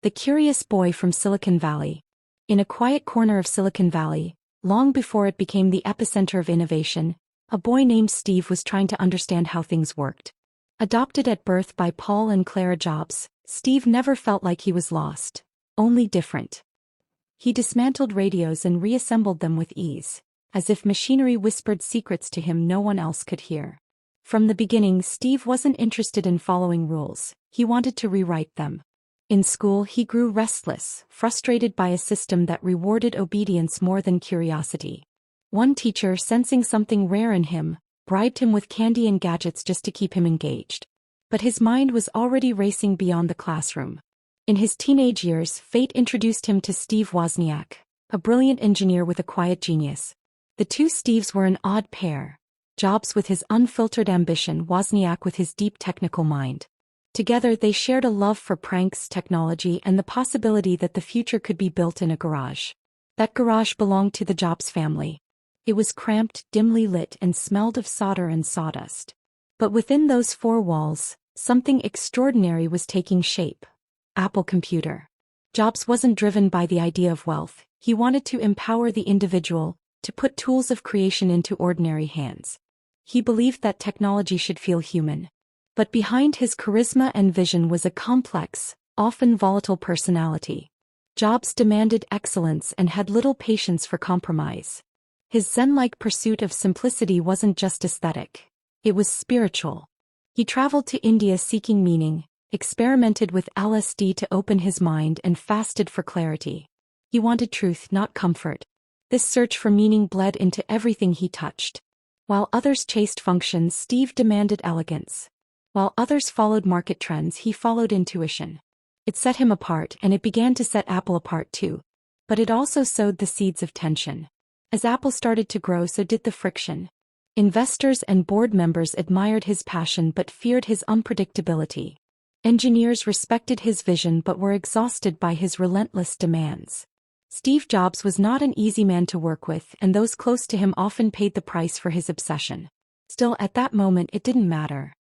The curious boy from Silicon Valley. In a quiet corner of Silicon Valley, long before it became the epicenter of innovation, a boy named Steve was trying to understand how things worked. Adopted at birth by Paul and Clara Jobs, Steve never felt like he was lost, only different. He dismantled radios and reassembled them with ease, as if machinery whispered secrets to him no one else could hear. From the beginning, Steve wasn't interested in following rules, he wanted to rewrite them. In school, he grew restless, frustrated by a system that rewarded obedience more than curiosity. One teacher, sensing something rare in him, bribed him with candy and gadgets just to keep him engaged. But his mind was already racing beyond the classroom. In his teenage years, fate introduced him to Steve Wozniak, a brilliant engineer with a quiet genius. The two Steves were an odd pair. Jobs with his unfiltered ambition, Wozniak with his deep technical mind. Together they shared a love for pranks, technology, and the possibility that the future could be built in a garage. That garage belonged to the Jobs family. It was cramped, dimly lit, and smelled of solder and sawdust. But within those four walls, something extraordinary was taking shape. Apple Computer. Jobs wasn't driven by the idea of wealth, he wanted to empower the individual, to put tools of creation into ordinary hands. He believed that technology should feel human. But behind his charisma and vision was a complex, often volatile personality. Jobs demanded excellence and had little patience for compromise. His zen-like pursuit of simplicity wasn't just aesthetic. It was spiritual. He traveled to India seeking meaning, experimented with LSD to open his mind, and fasted for clarity. He wanted truth, not comfort. This search for meaning bled into everything he touched. While others chased function, Steve demanded elegance. While others followed market trends, he followed intuition. It set him apart, and it began to set Apple apart too. But it also sowed the seeds of tension. As Apple started to grow, so did the friction. Investors and board members admired his passion but feared his unpredictability. Engineers respected his vision but were exhausted by his relentless demands. Steve Jobs was not an easy man to work with, and those close to him often paid the price for his obsession. Still, at that moment, it didn't matter.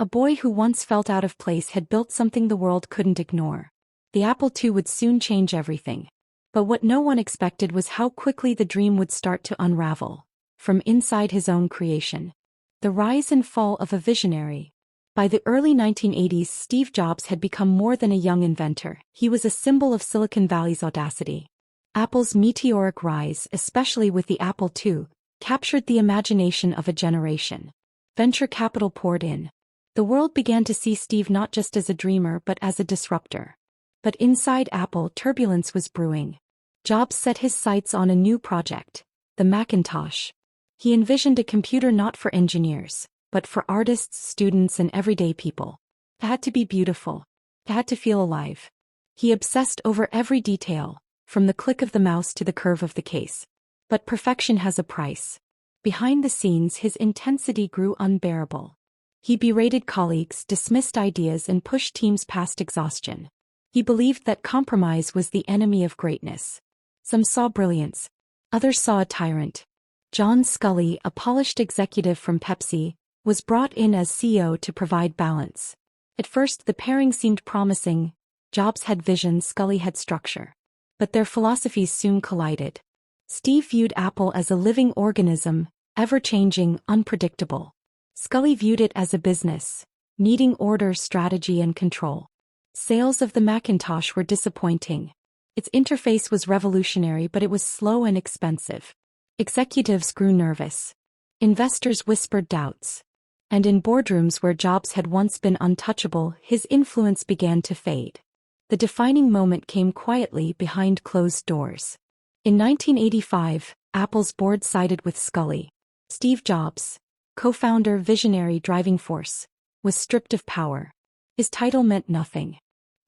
A boy who once felt out of place had built something the world couldn't ignore. The Apple II would soon change everything. But what no one expected was how quickly the dream would start to unravel. From inside his own creation. The rise and fall of a visionary. By the early 1980s, Steve Jobs had become more than a young inventor. He was a symbol of Silicon Valley's audacity. Apple's meteoric rise, especially with the Apple II, captured the imagination of a generation. Venture capital poured in. The world began to see Steve not just as a dreamer but as a disruptor. But inside Apple, turbulence was brewing. Jobs set his sights on a new project, the Macintosh. He envisioned a computer not for engineers, but for artists, students, and everyday people. It had to be beautiful. It had to feel alive. He obsessed over every detail, from the click of the mouse to the curve of the case. But perfection has a price. Behind the scenes, his intensity grew unbearable. He berated colleagues, dismissed ideas, and pushed teams past exhaustion. He believed that compromise was the enemy of greatness. Some saw brilliance. Others saw a tyrant. John Sculley, a polished executive from Pepsi, was brought in as CEO to provide balance. At first, the pairing seemed promising. Jobs had vision, Sculley had structure. But their philosophies soon collided. Steve viewed Apple as a living organism, ever-changing, unpredictable. Sculley viewed it as a business, needing order, strategy, and control. Sales of the Macintosh were disappointing. Its interface was revolutionary, but it was slow and expensive. Executives grew nervous. Investors whispered doubts. And in boardrooms where Jobs had once been untouchable, his influence began to fade. The defining moment came quietly behind closed doors. In 1985, Apple's board sided with Sculley. Steve Jobs, co-founder, visionary, driving force, was stripped of power. His title meant nothing.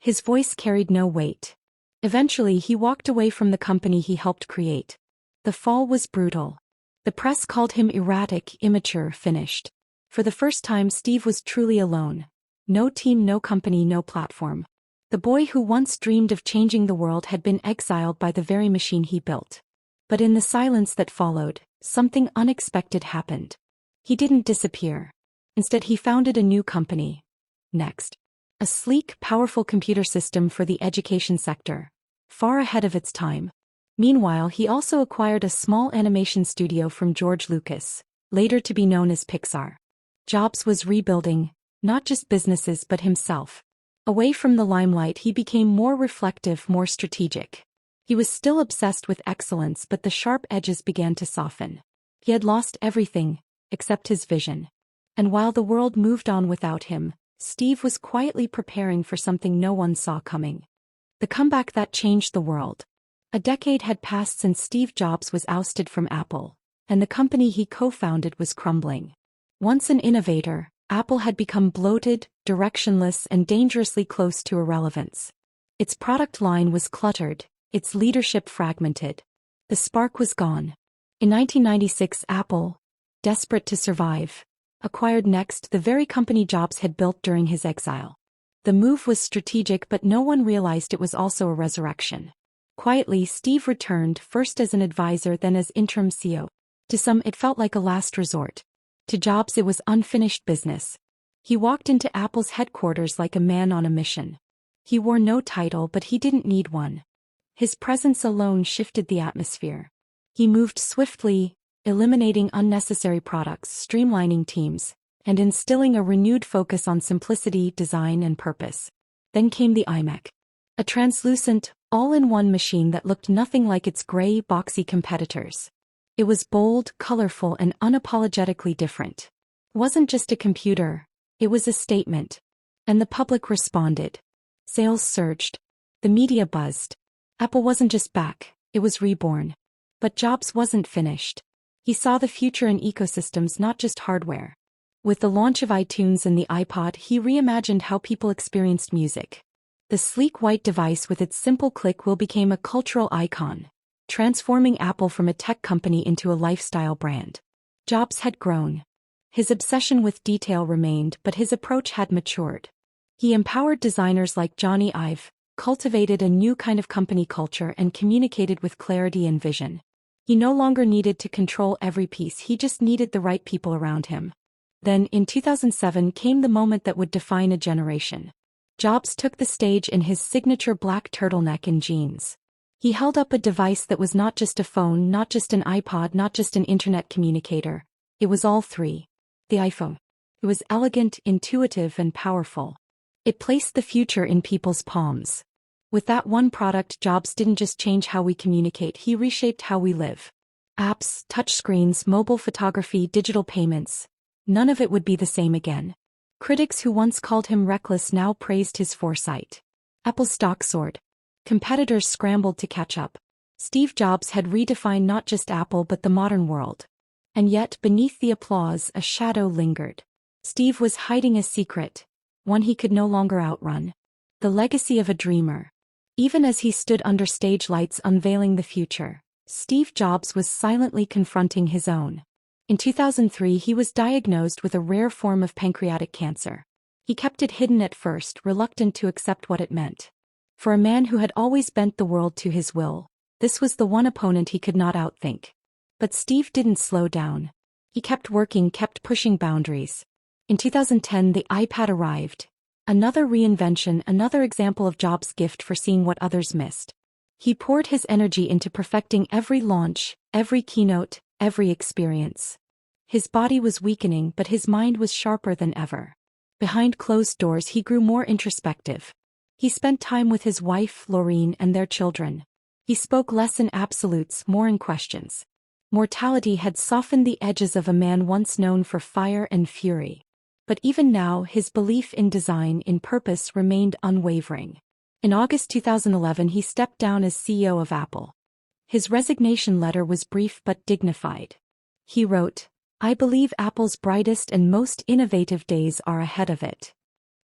His voice carried no weight. Eventually, he walked away from the company he helped create. The fall was brutal. The press called him erratic, immature, finished. For the first time, Steve was truly alone. No team, no company, no platform. The boy who once dreamed of changing the world had been exiled by the very machine he built. But in the silence that followed, something unexpected happened. He didn't disappear. Instead, he founded a new company. Next. a sleek, powerful computer system for the education sector, far ahead of its time. Meanwhile, he also acquired a small animation studio from George Lucas, later to be known as Pixar. Jobs was rebuilding, not just businesses but himself. Away from the limelight, he became more reflective, more strategic. He was still obsessed with excellence, but the sharp edges began to soften. He had lost everything, except his vision. And while the world moved on without him, Steve was quietly preparing for something no one saw coming. The comeback that changed the world. A decade had passed since Steve Jobs was ousted from Apple, and the company he co-founded was crumbling. Once an innovator, Apple had become bloated, directionless, and dangerously close to irrelevance. Its product line was cluttered, its leadership fragmented. The spark was gone. In 1996, Apple, desperate to survive, acquired Next, the very company Jobs had built during his exile. The move was strategic, but no one realized it was also a resurrection. Quietly, Steve returned, first as an advisor, then as interim CEO. To some, it felt like a last resort. To Jobs, it was unfinished business. He walked into Apple's headquarters like a man on a mission. He wore no title, but he didn't need one. His presence alone shifted the atmosphere. He moved swiftly, eliminating unnecessary products, streamlining teams, and instilling a renewed focus on simplicity, design, and purpose. Then came the iMac. A translucent, all-in-one machine that looked nothing like its gray, boxy competitors. It was bold, colorful, and unapologetically different. It wasn't just a computer, it was a statement. And the public responded. Sales surged. The media buzzed. Apple wasn't just back, it was reborn. But Jobs wasn't finished. He saw the future in ecosystems, not just hardware. With the launch of iTunes and the iPod, he reimagined how people experienced music. The sleek white device with its simple click wheel became a cultural icon, transforming Apple from a tech company into a lifestyle brand. Jobs had grown. His obsession with detail remained, but his approach had matured. He empowered designers like Johnny Ive, cultivated a new kind of company culture, and communicated with clarity and vision. He no longer needed to control every piece, he just needed the right people around him. Then, in 2007, came the moment that would define a generation. Jobs took the stage in his signature black turtleneck and jeans. He held up a device that was not just a phone, not just an iPod, not just an internet communicator. It was all three. The iPhone. It was elegant, intuitive, and powerful. It placed the future in people's palms. With that one product, Jobs didn't just change how we communicate, he reshaped how we live. Apps, touchscreens, mobile photography, digital payments. None of it would be the same again. Critics who once called him reckless now praised his foresight. Apple's stock soared. Competitors scrambled to catch up. Steve Jobs had redefined not just Apple but the modern world. And yet, beneath the applause, a shadow lingered. Steve was hiding a secret, one he could no longer outrun. The legacy of a dreamer. Even as he stood under stage lights unveiling the future, Steve Jobs was silently confronting his own. In 2003, he was diagnosed with a rare form of pancreatic cancer. He kept it hidden at first, reluctant to accept what it meant. For a man who had always bent the world to his will, this was the one opponent he could not outthink. But Steve didn't slow down. He kept working, kept pushing boundaries. In 2010, the iPad arrived. Another reinvention, another example of Jobs' gift for seeing what others missed. He poured his energy into perfecting every launch, every keynote, every experience. His body was weakening, but his mind was sharper than ever. Behind closed doors, he grew more introspective. He spent time with his wife, Laureen, and their children. He spoke less in absolutes, more in questions. Mortality had softened the edges of a man once known for fire and fury. But even now, his belief in design, in purpose, remained unwavering. In August 2011, he stepped down as CEO of Apple. His resignation letter was brief but dignified. He wrote, "I believe Apple's brightest and most innovative days are ahead of it."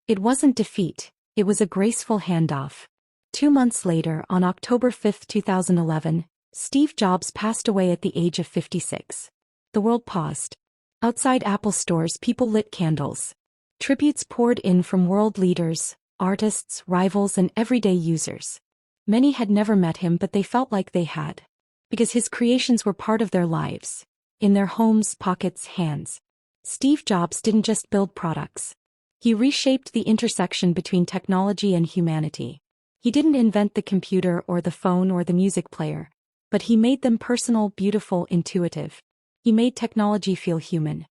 It wasn't defeat, it was a graceful handoff. 2 months later, on October 5, 2011, Steve Jobs passed away at the age of 56. The world paused. Outside Apple stores, people lit candles. Tributes poured in from world leaders, artists, rivals, and everyday users. Many had never met him, but they felt like they had. Because his creations were part of their lives. In their homes, pockets, hands. Steve Jobs didn't just build products. He reshaped the intersection between technology and humanity. He didn't invent the computer or the phone or the music player, but he made them personal, beautiful, intuitive. He made technology feel human.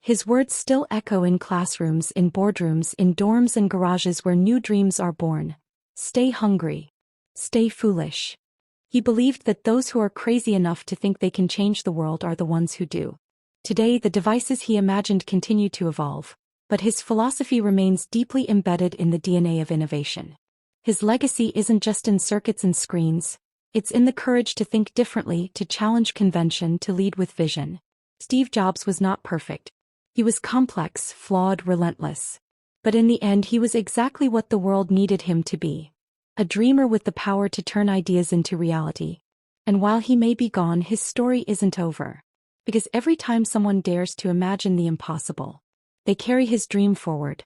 His words still echo in classrooms, in boardrooms, in dorms and garages where new dreams are born. Stay hungry. Stay foolish. He believed that those who are crazy enough to think they can change the world are the ones who do. Today, the devices he imagined continue to evolve, but his philosophy remains deeply embedded in the DNA of innovation. His legacy isn't just in circuits and screens, it's in the courage to think differently, to challenge convention, to lead with vision. Steve Jobs was not perfect. He was complex, flawed, relentless. But in the end, he was exactly what the world needed him to be. A dreamer with the power to turn ideas into reality. And while he may be gone, his story isn't over. Because every time someone dares to imagine the impossible, they carry his dream forward.